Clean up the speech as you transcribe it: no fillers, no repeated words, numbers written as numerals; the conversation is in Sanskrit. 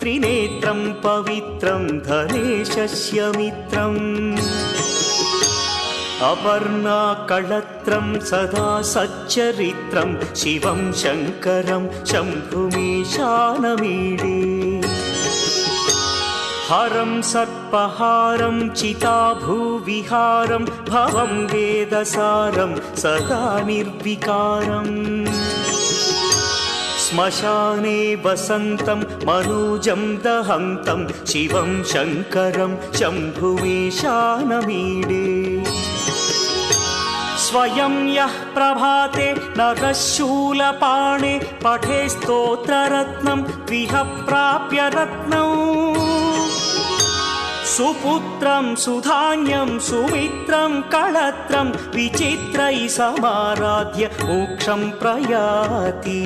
त्रिनेत्रं पवित्रं धनेशस्य मित्रम् अपर्णाकळत्रं सदा सच्चरित्रं शिवं शङ्करं शम्भुमीशानमीडे हरं सर्पहारं चिताभूविहारं भवं वेदसारं सदा निर्विकारम् श्मशाने वसन्तं मनोजं दहन्तं शिवं शङ्करं शम्भुमीशानमीडे स्वयं यः प्रभाते नरशूलपाणे पठे स्तोत्ररत्नं द्विह प्राप्य रत्नम् सुपुत्रं सुधान्यं सुमित्रं कळत्रं विचित्रैः समाराध्य मोक्षं प्रयाति।